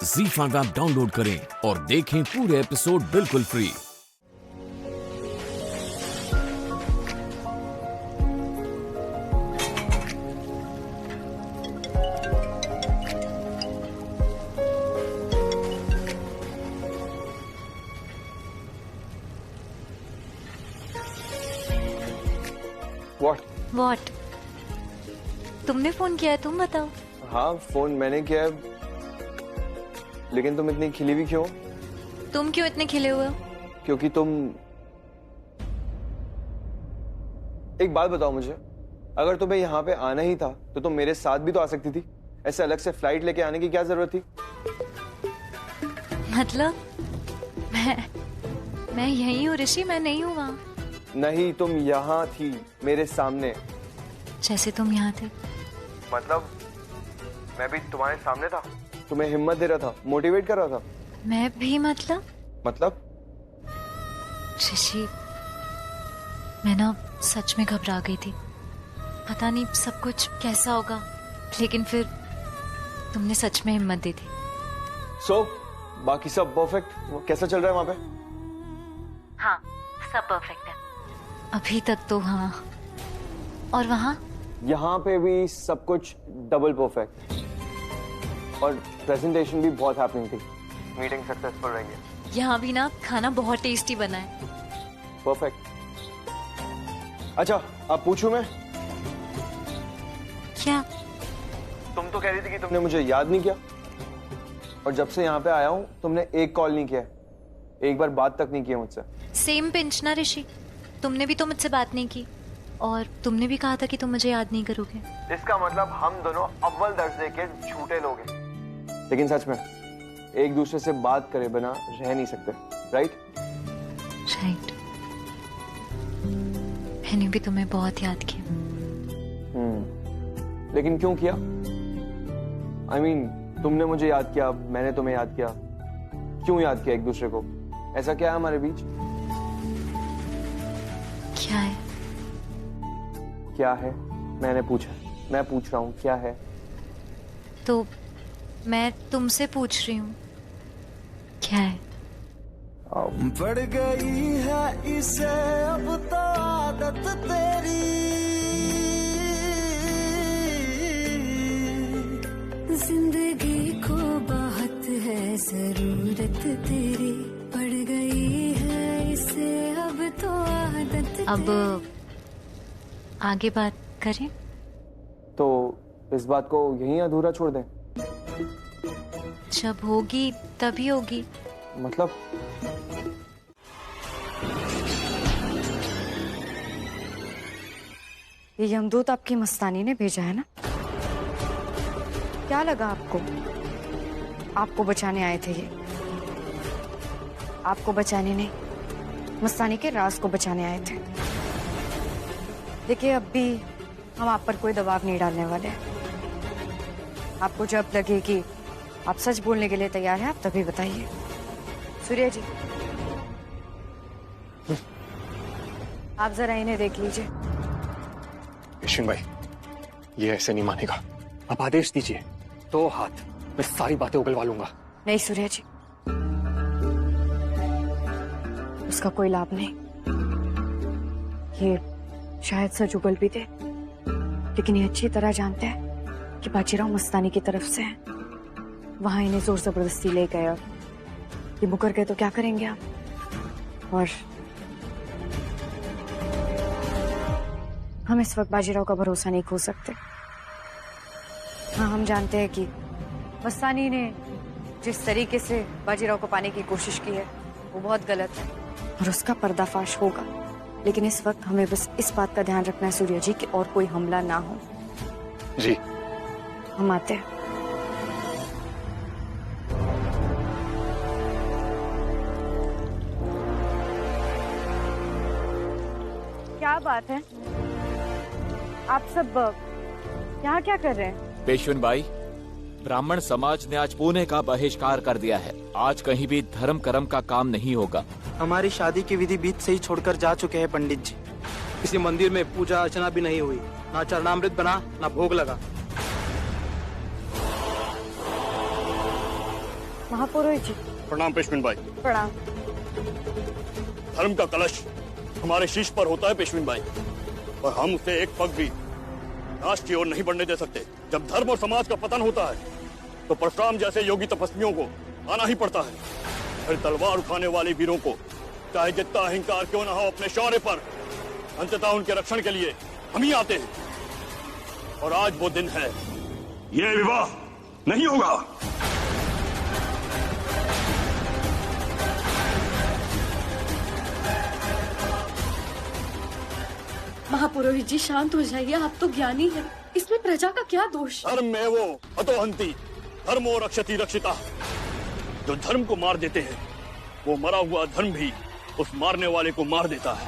ZEE5 app download करें और देखें पूरे एपिसोड बिल्कुल फ्री। What? तुमने फोन किया है, तुम बताओ। हाँ, फोन मैंने किया है, लेकिन तुम इतनी खिली हुई क्यों? तुम क्यों इतने खिले हुए हो? क्योंकि तुम, एक बात बताओ मुझे, अगर तुम्हें यहाँ पे आना ही था तो तुम मेरे साथ भी तो आ सकती थी। ऐसे अलग से फ्लाइट लेके आने की क्या जरूरत थी? मतलब मैं यही हूँ ऋषि, मैं नहीं हूँ वहाँ। नहीं, तुम यहाँ थी मेरे सामने। जैसे तुम यहाँ थे। मतलब मैं भी तुम्हारे सामने था, तुम्हें हिम्मत दे रहा था, मोटिवेट कर रहा था। मैं भी मतलब ऋषि, मैं ना सच में घबरा गई थी। पता नहीं सब कुछ कैसा होगा, लेकिन फिर तुमने सच में हिम्मत दी थी। बाकी सब परफेक्ट? कैसा चल रहा है वहां पे? हाँ, सब परफेक्ट है अभी तक तो। हाँ, और वहाँ? यहाँ पे भी सब कुछ डबल परफेक्ट, और प्रेजेंटेशन भी बहुत हैपनिंग थी। मीटिंग सक्सेसफुल रही है। यहाँ भी ना खाना बहुत टेस्टी बना है। परफेक्ट। अच्छा, अब पूछूं मैं? क्या? तुम तो कह रही थी कि तुमने मुझे याद नहीं किया, और जब से यहाँ पे आया हूँ तुमने एक कॉल नहीं किया, एक बार बात तक नहीं की मुझसे। सेम पिंच ना ऋषि, तुमने भी तो मुझसे बात नहीं की, और तुमने भी कहा था कि तुम मुझे याद नहीं करोगे। इसका मतलब हम दोनों अव्वल दर्जे के झूठे लोग हैं। लेकिन सच में एक दूसरे से बात करे बिना रह नहीं सकते, राइट? राइट। मैंने भी तुम्हें बहुत याद किया। लेकिन क्यों किया? I mean, तुमने मुझे याद किया, मैंने तुम्हें याद किया। क्यों याद किया एक दूसरे को? ऐसा क्या है हमारे बीच? क्या है? क्या है? मैंने पूछा, मैं पूछ रहा हूँ, क्या है? तो मैं तुमसे पूछ रही हूँ, क्या है? पड़ गई है इसे अब तो आदत तेरी, जिंदगी को बहुत है जरूरत तेरी, पड़ गई है इसे अब तो आदत। अब आगे बात करें? तो इस बात को यहीं अधूरा छोड़ दें? जब होगी तभी होगी। मतलब? ये यमदूत आपकी मस्तानी ने भेजा है ना? क्या लगा आपको? आपको बचाने आए थे ये? आपको बचाने नहीं, मस्तानी के राज को बचाने आए थे। देखिए, अब भी हम आप पर कोई दबाव नहीं डालने वाले। आपको जब लगे कि आप सच बोलने के लिए तैयार हैं, आप तभी बताइए। सूर्य जी, आप जरा इन्हें देख लीजिए। यशविन भाई, ये ऐसे नहीं मानेगा। आप आदेश दीजिए, 2 हाथ, मैं सारी बातें उगलवा लूंगा। नहीं सूर्य जी, उसका कोई लाभ नहीं। ये शायद सच उगल भी दे, लेकिन ये अच्छी तरह जानते हैं कि बाजीराव मस्तानी की तरफ से है। वहां इन्हें जोर जबरदस्ती ले गए, और ये मुकर गए तो क्या करेंगे आप? और हम इस वक्त बाजीराव का भरोसा नहीं खो सकते। हाँ, हम जानते हैं कि मस्तानी ने जिस तरीके से बाजीराव को पाने की कोशिश की है वो बहुत गलत है, और उसका पर्दाफाश होगा। लेकिन इस वक्त हमें बस इस बात का ध्यान रखना है सूर्य जी कि और कोई हमला ना हो। जी, हम आते हैं। क्या बात है? आप सब यहाँ क्या कर रहे हैं? पेशवन भाई, ब्राह्मण समाज ने आज पुणे का बहिष्कार कर दिया है। आज कहीं भी धर्म कर्म का काम नहीं होगा। हमारी शादी की विधि बीच से ही छोड़कर जा चुके हैं पंडित जी। किसी मंदिर में पूजा अर्चना भी नहीं हुई, ना चरणामृत बना, ना भोग लगा। महापुरोहित जी। प्रणाम पेशविन भाई। प्रणाम। धर्म का कलश हमारे शीश पर होता है पेशविन भाई, और हम उसे एक पग भी नाश की ओर नहीं बढ़ने दे सकते। जब धर्म और समाज का पतन होता है तो परशुराम जैसे योगी तपस्वियों को आना ही पड़ता है। फिर तलवार उठाने वाले वीरों को चाहे जितना अहंकार क्यों ना हो अपने शौर्य पर, अंततः उनके रक्षण के लिए हम ही आते हैं। और आज वो दिन है। ये विवाह नहीं होगा। महापुरोहित जी शांत हो जाइए, आप तो ज्ञानी हैं। इसमें प्रजा का क्या दोष? धर्म में वो अतोहंती धर्मो रक्षति रक्षिता। जो धर्म को मार देते हैं वो मरा हुआ धर्म भी उस मारने वाले को मार देता है।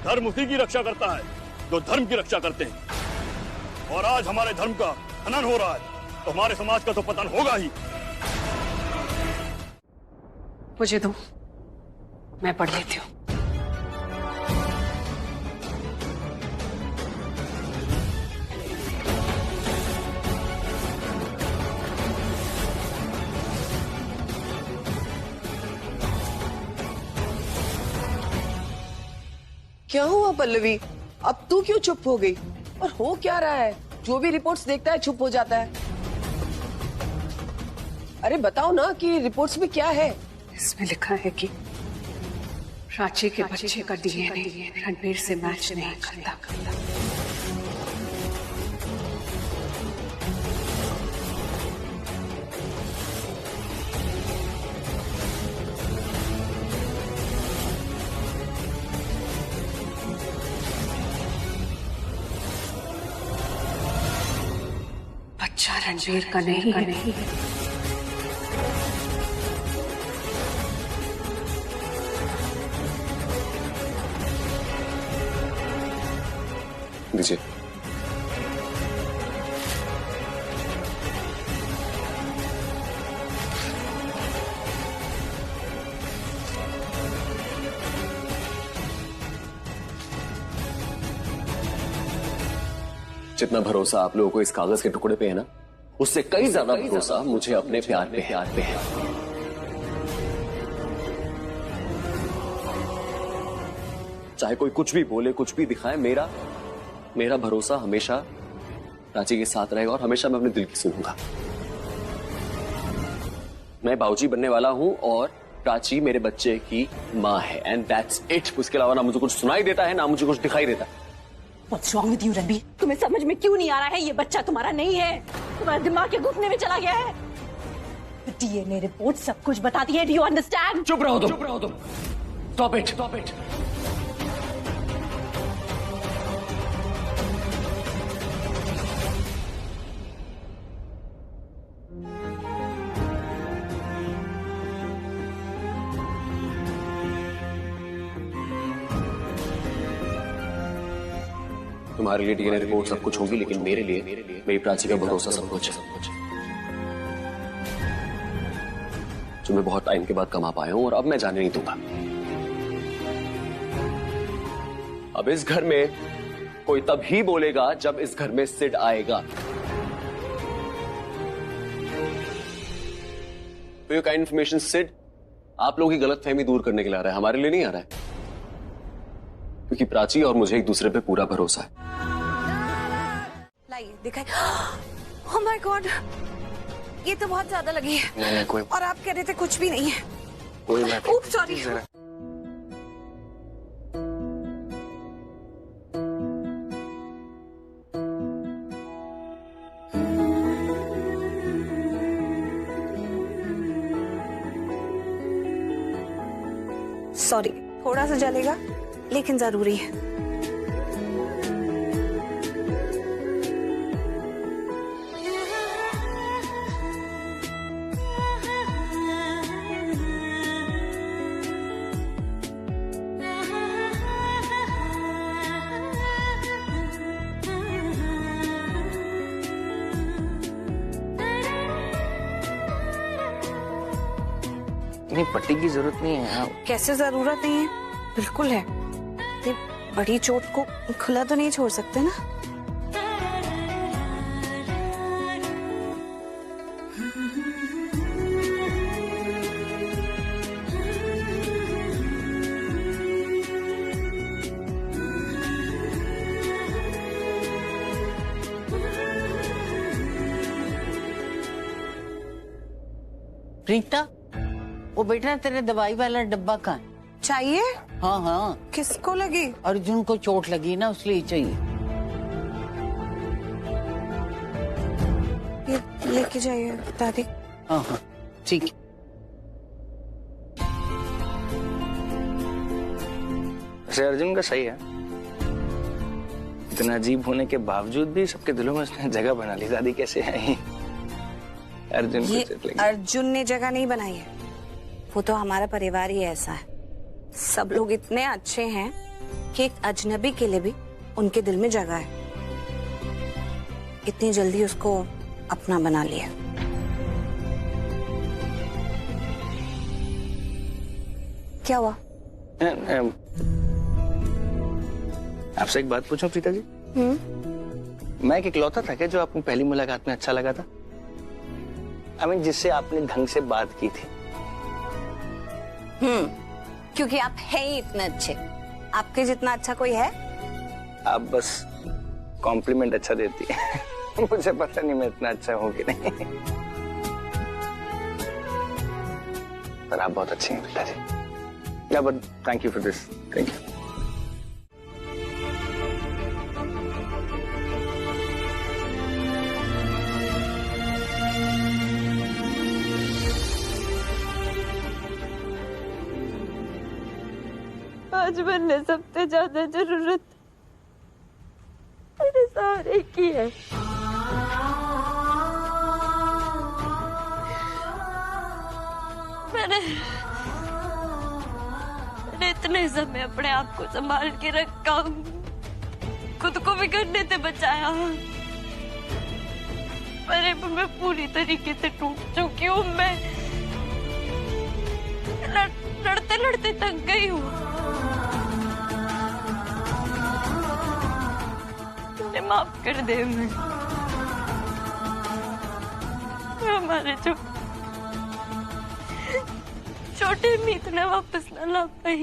धर्म उसी की रक्षा करता है जो धर्म की रक्षा करते हैं। और आज हमारे धर्म का हनन हो रहा है तो हमारे समाज का तो पतन होगा ही। मुझे दो, मैं पढ़ लेती हूँ। क्या हुआ पल्लवी, अब तू क्यों चुप हो गई? और हो क्या रहा है? जो भी रिपोर्ट्स देखता है चुप हो जाता है। अरे बताओ ना कि रिपोर्ट्स में क्या है? इसमें लिखा है कि प्राची के बच्चे का डीएनए रणबीर से मैच नहीं करता। बच्चा रणबीर का नहीं है। दीजिए। जितना भरोसा आप लोगों को इस कागज के टुकड़े पे है ना, उससे कई ज्यादा भरोसा मुझे अपने प्यार पे है। चाहे कोई कुछ भी बोले, कुछ भी दिखाए, मेरा भरोसा हमेशा प्राची के साथ रहेगा और हमेशा मैं अपने दिल की सुनूंगा। मैं बाबूजी बनने वाला हूं और प्राची मेरे बच्चे की माँ है, एंड दैट्स इट। उसके अलावा ना मुझे कुछ सुनाई देता है ना मुझे कुछ दिखाई देता है। What's wrong with you, Ranbir? तुम्हें समझ में क्यों नहीं आ रहा है? ये बच्चा तुम्हारा नहीं है, तुम्हारा दिमाग के घुटने में चला गया है। डीएनए रिपोर्ट सब कुछ बताती है। Do you understand? चुप रहो तुम। Stop it. तुम्हारे लिए डीएनए रिपोर्ट सब कुछ होगी, लेकिन मेरे लिए मेरी प्राची का भरोसा सब कुछ है, जो मैं बहुत टाइम के बाद कमा पाया हूं और अब मैं जाने नहीं दूंगा। अब इस घर में कोई तभी बोलेगा जब इस घर में सिड आएगा। तो ये काइंड इन्फॉर्मेशन सिड आप लोगों की गलतफहमी दूर करने के लिए आ रहा है, हमारे लिए नहीं आ रहा है, क्योंकि प्राची और मुझे एक दूसरे पे पूरा भरोसा है। लाइए दिखाई। Oh my God, ये तो बहुत ज्यादा लगी है। और आप कह रहे थे कुछ भी नहीं है। Oops, sorry। सॉरी, थोड़ा सा जलेगा लेकिन जरूरी है। नहीं, पट्टी की जरूरत नहीं है। कैसे जरूरत नहीं है? बिल्कुल है। ये बड़ी चोट को खुला तो नहीं छोड़ सकते ना। प्रीता, वो बेटा तेरे दवाई वाला डब्बा कहाँ? चाहिए? हाँ हाँ। किसको लगी? अर्जुन को चोट लगी ना, उसलिए चाहिए। ये लेके जाइए दादी। हाँ हाँ ठीक है। वैसे अर्जुन का सही है, इतना अजीब होने के बावजूद भी सबके दिलों में उसने जगह बना ली। दादी कैसे आई? अर्जुन ये को चोट लगी। अर्जुन ने जगह नहीं बनाई है, वो तो हमारा परिवार ही ऐसा है। सब लोग इतने अच्छे हैं कि एक अजनबी के लिए भी उनके दिल में जगह है। इतनी जल्दी उसको अपना बना लिया। क्या हुआ? आपसे एक बात पूछूं प्रीता जी? मैं एक इकलौता था क्या जो आपको पहली मुलाकात में अच्छा लगा था? जिससे आपने ढंग से बात की थी। क्योंकि आप हैं ही इतने अच्छे। आपके जितना अच्छा कोई है? आप बस कॉम्प्लीमेंट अच्छा देती है। मुझे पता नहीं मैं इतना अच्छा हूँ कि नहीं, पर आप बहुत अच्छी हैं प्रीता जी। या but thank you for this. Thank you. आज मैंने सबसे ज्यादा जरूरत मेरे सहारे की है। मैंने इतने समय अपने आप को संभाल के रखा, खुद को बिगड़ने से बचाया, पर अब मैं पूरी तरीके से टूट चुकी हूँ। मैं लड़ते लड़ते थक गई हूँ। माफ कर दे। मैं हमारे जो छोटे मीत ने वापस ना ला पाई।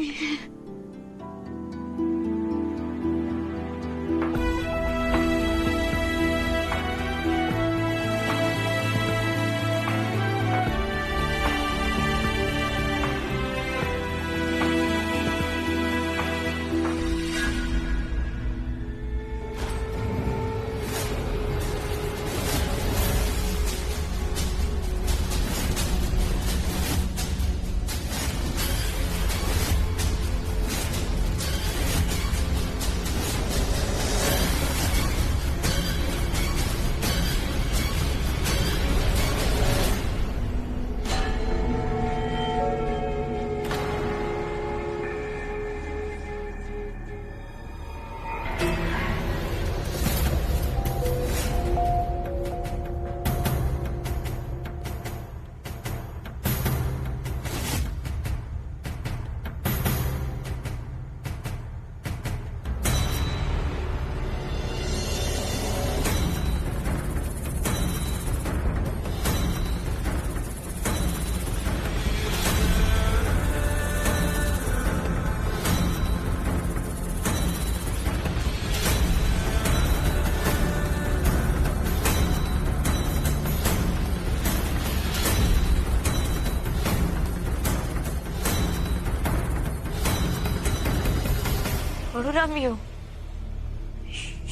रामियो,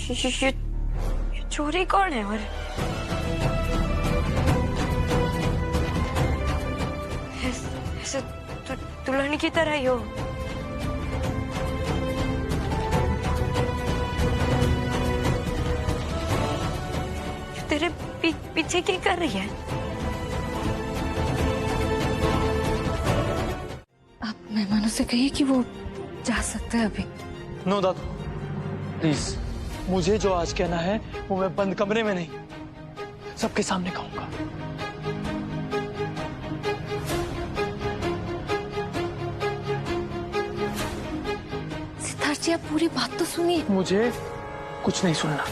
ये चोरी कौन है? और ऐसे दुल्हन की तरह ही हो। तेरे पीछे क्या कर रही है? आप मेहमानों से कहिए कि वो जा सकते हैं अभी। नो दादू, प्लीज, मुझे जो आज कहना है वो मैं बंद कमरे में नहीं, सबके सामने कहूंगा। सिद्धार्थ जी, आप पूरी बात तो सुनिए। मुझे कुछ नहीं सुनना।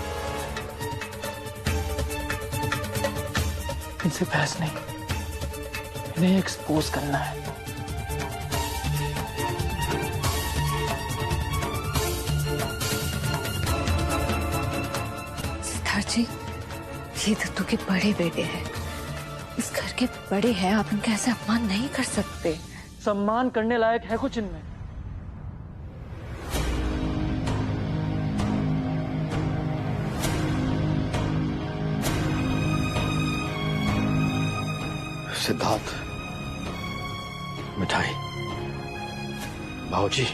इनसे बहस नहीं, इन्हें एक्सपोज करना है। जी, ये दत्तू के बड़े बेटे हैं। इस घर के बड़े हैं, आप उनका ऐसे अपमान नहीं कर सकते। सम्मान करने लायक है कुछ इनमें? सिद्धार्थ, मिठाई। भाऊजी,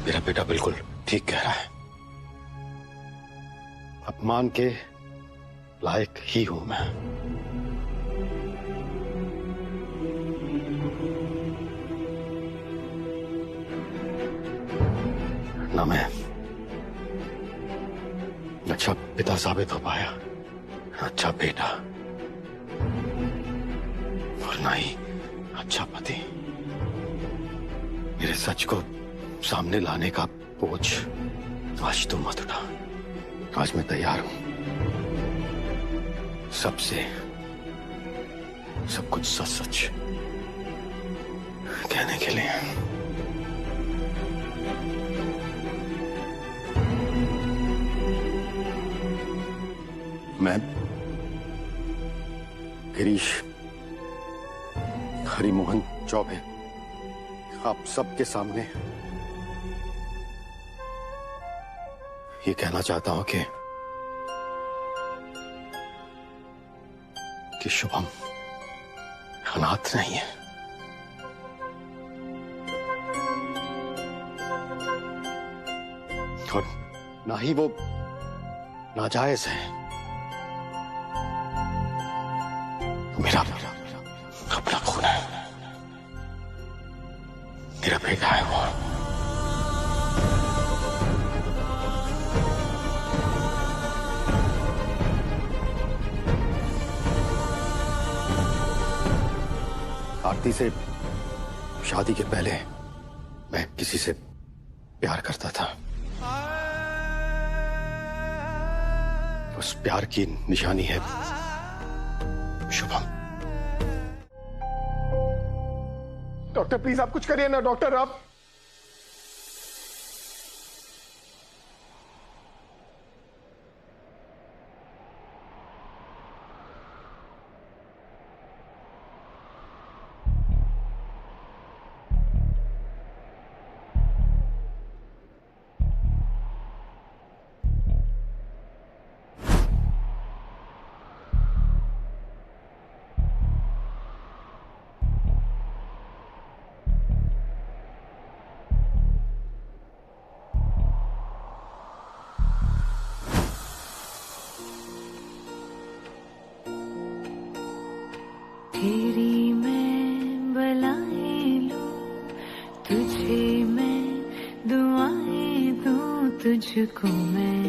मेरा बेटा बिल्कुल ठीक कह रहा है। अपमान के लायक ही हूं मैं। ना मैं अच्छा पिता साबित हो पाया, अच्छा बेटा, और ना ही अच्छा पति। मेरे सच को सामने लाने का बोझ आज तुम मत उठा। आज मैं तैयार हूं सबसे सब कुछ सच सच कहने के लिए। मैं गिरीश हरिमोहन चौबे आप सबके सामने ये कहना चाहता हूं कि शुभम अनाथ नहीं है। और ना ही वो नाजायज है। मेरा अपना खून है, मेरा बेटा है वो। आरती से शादी के पहले मैं किसी से प्यार करता था। उस प्यार की निशानी है शुभम। डॉक्टर प्लीज आप कुछ करिए ना डॉक्टर। आप तेरी मैं बलाएं लूं, तुझे मैं दुआएं दूं, तुझको मैं।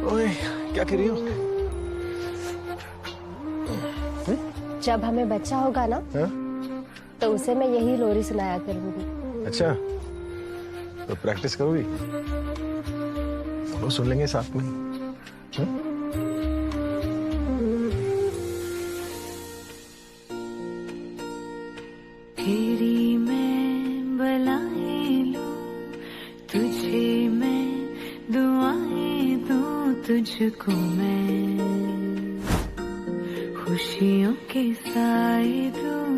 ओए क्या कर रही हो? जब हमें बच्चा होगा ना हा? तो उसे मैं यही लोरी सुनाया करूंगी। अच्छा तो प्रैक्टिस करोगी? वो सुन लेंगे साथ में। हा? तेरी मैं बलाएं लूं, तुझे मैं दुआएं दूं, तुझको मैं खुशियों के साए दूं,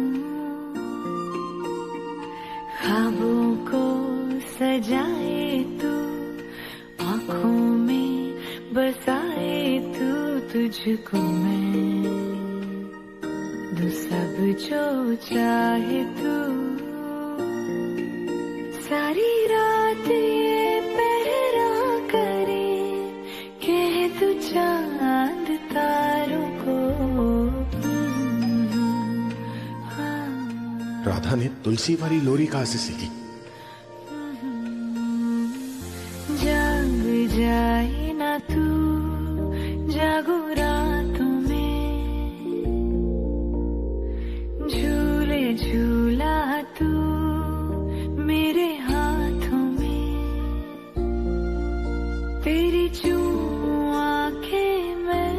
ख्वाबों को सजाए तू, आंखों में बसाए तू, तुझको मैं दूं सब जो चाहे तू। सारी रात ये पहरा करे, कह तू चांद तारों को। राधा ने तुलसी वाली लोरी कहां से सीखी? जाग जाए ना तू, जागो रातों में, झूले झूला तू मेरे हाथों में, तेरी चूं आंखें में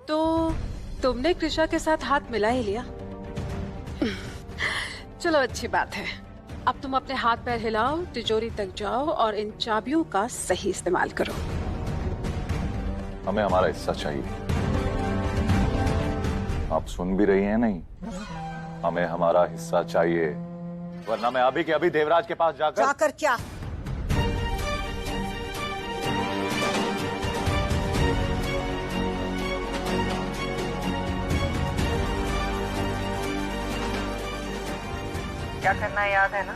तो तुमने कृषा के साथ हाथ मिला ही लिया। चलो अच्छी बात है। अब तुम अपने हाथ पैर हिलाओ, तिजोरी तक जाओ और इन चाबियों का सही इस्तेमाल करो। हमें हमारा हिस्सा चाहिए। आप सुन भी रही हैं नहीं? हमें हमारा हिस्सा चाहिए, वरना मैं अभी के अभी देवराज के पास जाकर क्या? क्या करना याद है ना?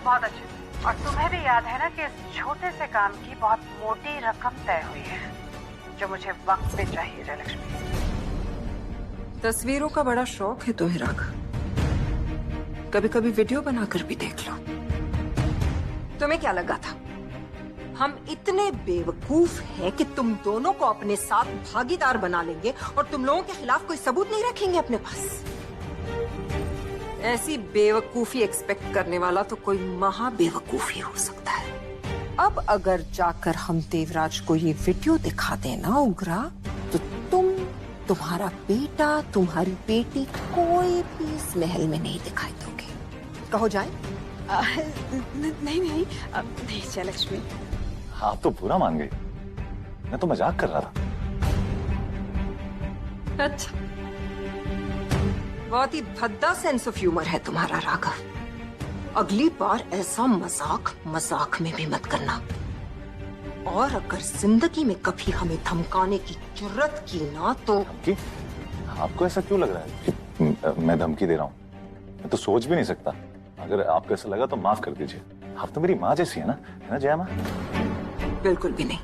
बहुत अच्छे। और तुम्हें भी याद है ना कि इस छोटे से काम की बहुत मोटी रकम तय हुई है, जो मुझे वक्त पे चाहिए। जयलक्ष्मी, तस्वीरों का बड़ा शौक है तुम्हें राघव। कभी कभी वीडियो बनाकर भी देख लो। तुम्हें क्या लगा था हम इतने बेवकूफ हैं कि तुम दोनों को अपने साथ भागीदार बना लेंगे और तुम लोगों के खिलाफ कोई सबूत नहीं रखेंगे अपने पास? ऐसी बेवकूफी एक्सपेक्ट करने वाला तो कोई महा बेवकूफ ही हो सकता है। अब अगर जाकर हम देवराज को ये वीडियो दिखा देना उग्रा, तो तुम्हारा बेटा, तुम्हारी बेटी कोई भी इस महल में नहीं दिखाई दोगे। कहो जाए? नहीं जयलक्ष्मी। आप तो बुरा मान गई, मैं तो मजाक कर रहा था। अच्छा, बहुत ही भद्दा सेंस ऑफ ह्यूमर है तुम्हारा राघव। अगली बार ऐसा मजाक में भी मत करना। और अगर जिंदगी में कभी हमें धमकाने की जरूरत की ना तो। धमकी? आपको ऐसा क्यों लग रहा है कि मैं धमकी दे रहा हूँ? मैं तो सोच भी नहीं सकता। अगर आपको ऐसा लगा तो माफ कर दीजिए। आप तो मेरी माँ जैसी है ना जया माँ? बिल्कुल भी नहीं।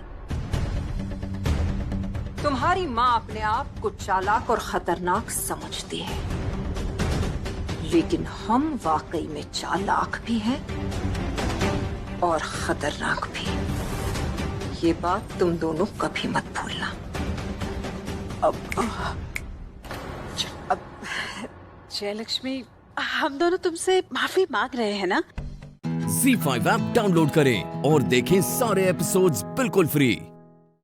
तुम्हारी माँ अपने आप को चालाक और खतरनाक समझती है, लेकिन हम वाकई में चालाक भी हैं और खतरनाक भी। ये बात तुम दोनों कभी मत भूलना। अब जयलक्ष्मी, हम दोनों तुमसे माफी मांग रहे हैं ना? ZEE5 ऐप डाउनलोड करें और देखें सारे एपिसोड्स बिल्कुल फ्री।